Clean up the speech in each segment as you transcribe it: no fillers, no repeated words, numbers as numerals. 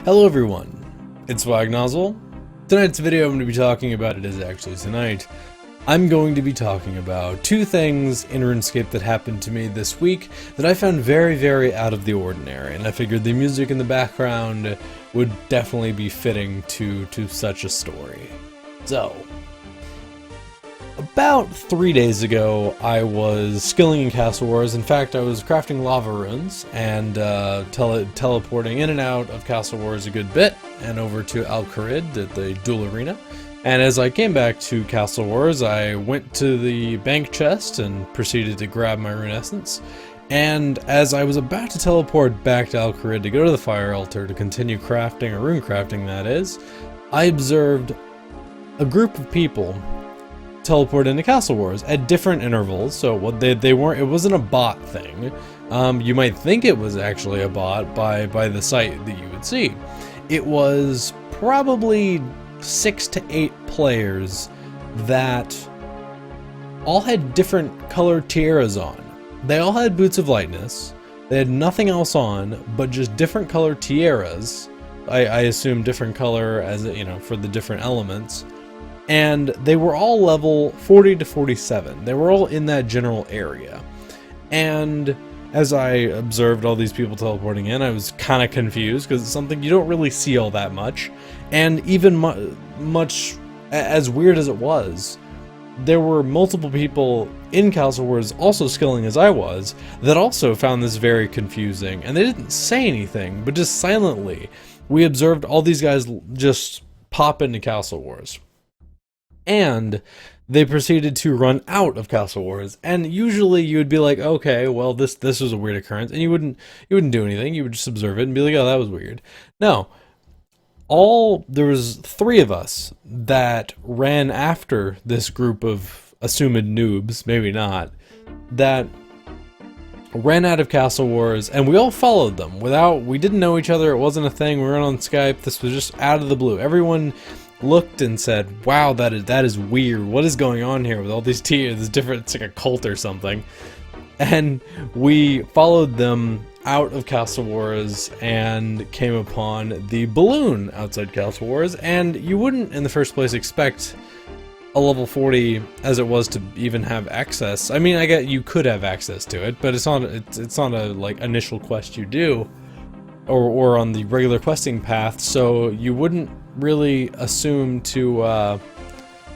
Hello everyone, it's Swagnozle. Tonight's video I'm going to be talking about, it is actually tonight, I'm going to be talking about two things in RuneScape that happened to me this week that I found very out of the ordinary, and I figured the music in the background would definitely be fitting to such a story. So, about 3 days ago, I was skilling in Castle Wars. In fact, I was crafting lava runes and teleporting in and out of Castle Wars a good bit, and over to Al-Kharid at the duel arena. And as I came back to Castle Wars, I went to the bank chest and proceeded to grab my rune essence. And as I was about to teleport back to Al-Kharid to go to the fire altar to continue crafting, or rune crafting that is, I observed a group of people teleport into Castle Wars at different intervals. So they weren't, it wasn't a bot thing. You might think it was actually a bot by the sight that you would see. It was probably 6 to 8 players that all had different colored tiaras on. They all had boots of lightness. They had nothing else on but just different colored tiaras. I assume different color as you know, for the different elements. And they were all level 40 to 47. They were all in that general area. And as I observed all these people teleporting in, I was kind of confused because it's something you don't really see all that much. And even much as weird as it was, there were multiple people in Castle Wars also skilling as I was that also found this very confusing. And they didn't say anything, but just silently, we observed all these guys just pop into Castle Wars. And they proceeded to run out of Castle Wars, and usually you would be like, okay, well this was a weird occurrence, and you wouldn't do anything. You would just observe it and be like, oh, that was weird. No, there was 3 of us that ran after this group of assumed noobs, maybe not, that ran out of Castle Wars, and we all followed them we didn't know each other. It wasn't a thing. We weren't on Skype. This was just out of the blue. Everyone looked and said, wow, that is weird. What is going on here with all these tiers? It's different, it's like a cult or something. And we followed them out of Castle Wars and came upon the balloon outside Castle Wars. And you wouldn't in the first place expect a level 40 as it was to even have access. I mean, I get you could have access to it, but it's not a like initial quest you do or on the regular questing path, so you wouldn't really assume to have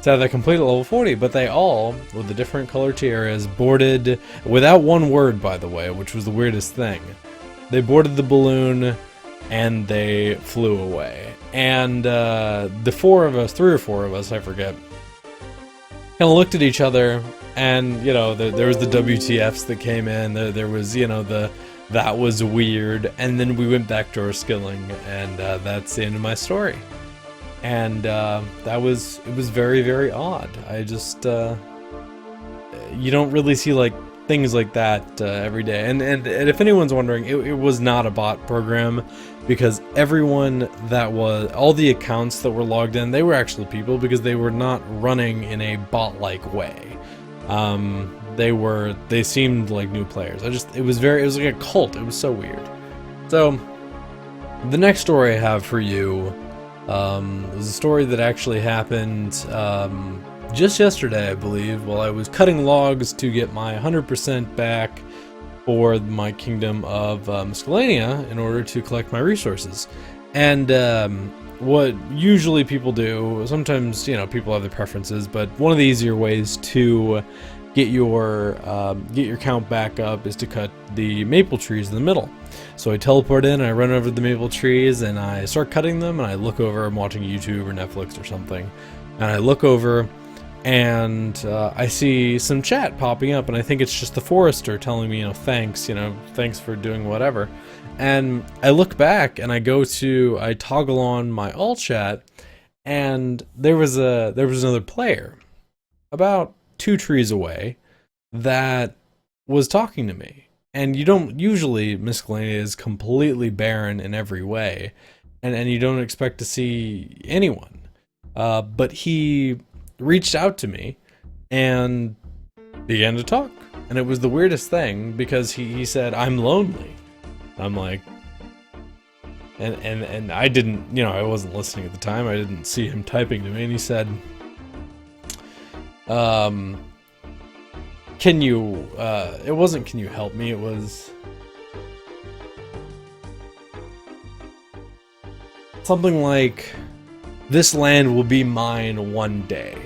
that complete at level 40, but they all, with the different color tiaras, boarded without one word, by the way, which was the weirdest thing. They boarded the balloon and they flew away. And the 3 or 4 of us, I forget, kind of looked at each other, and you know, there was the WTFs that came in. There was, you know, that was weird, and then we went back to our skilling, and that's the end of my story. And it was very odd. I just you don't really see like things like that every day. And if anyone's wondering, it was not a bot program, because everyone that was, all the accounts that were logged in, they were actually people, because they were not running in a bot-like way. They seemed like new players. It was like a cult. It was so weird. So the next story I have for you was a story that actually happened just yesterday, I believe, while I was cutting logs to get my 100% back for my kingdom of Miscellanea in order to collect my resources. And what usually people do, sometimes, you know, people have their preferences, but one of the easier ways to get your count back up is to cut the maple trees in the middle. So I teleport in, and I run over the maple trees, and I start cutting them, and I look over, I'm watching YouTube or Netflix or something, and I look over, and I see some chat popping up, and I think it's just the forester telling me, thanks for doing whatever. And I look back, and I toggle on my all chat, and there was another player about 2 trees away that was talking to me. And you don't usually, Miscellanea is completely barren in every way, and you don't expect to see anyone. But he reached out to me and began to talk. And it was the weirdest thing, because he said, I'm lonely. I'm like, And I didn't, you know, I wasn't listening at the time. I didn't see him typing to me, and he said, can you, it wasn't can you help me, it was something like, this land will be mine one day.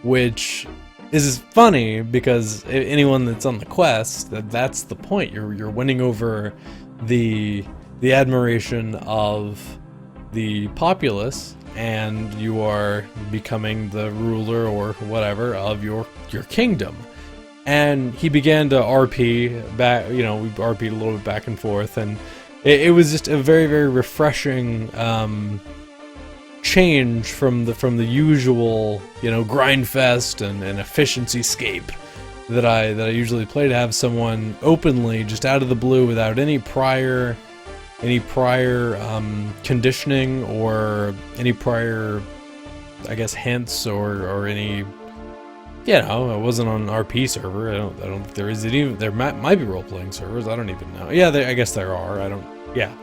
Which is funny, because anyone that's on the quest, that's the point. You're winning over the admiration of the populace, and you are becoming the ruler or whatever of your kingdom. And he began to RP back, you know, we RP'd a little bit back and forth, and it was just a very, very refreshing change from the usual, you know, grind fest and efficiency scape that I usually play, to have someone openly, just out of the blue, without any prior conditioning or any prior, I guess, hints or any, you know, it wasn't on an RP server. I don't think there is. There might be role-playing servers. I don't even know. Yeah, I guess there are. Yeah.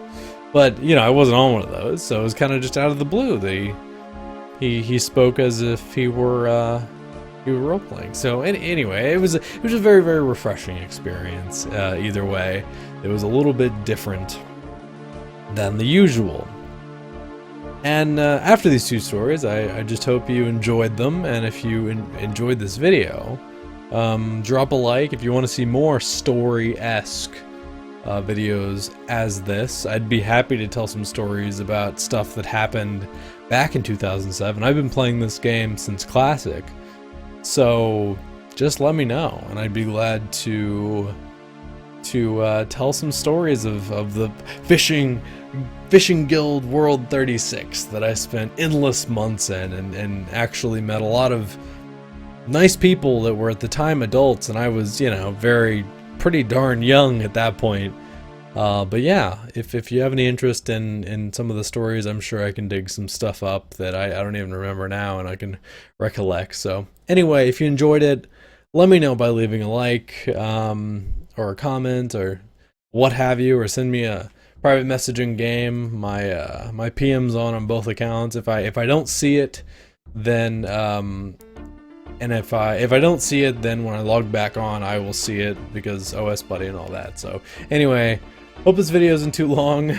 But, you know, I wasn't on one of those, so it was kind of just out of the blue. He spoke as if he were role-playing. So anyway, it was a very, very refreshing experience. Either way, it was a little bit different than the usual. And after these two stories, I just hope you enjoyed them. And if you enjoyed this video, drop a like. If you want to see more story-esque videos as this, I'd be happy to tell some stories about stuff that happened back in 2007. I've been playing this game since Classic, so just let me know, and I'd be glad to tell some stories of the fishing guild World 36 that I spent endless months in, and actually met a lot of nice people that were at the time adults, and I was, you know, pretty darn young at that point. But yeah, if you have any interest in some of the stories, I'm sure I can dig some stuff up that I don't even remember now, and I can recollect. So anyway, if you enjoyed it, let me know by leaving a like, or a comment, or what have you, or send me a private message in game. My PM's on both accounts. If I don't see it, then and if I don't see it, then when I log back on, I will see it, because OS Buddy and all that. So anyway, hope this video isn't too long.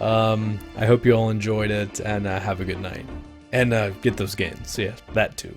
I hope you all enjoyed it, and have a good night. And get those gains. Yeah, that too.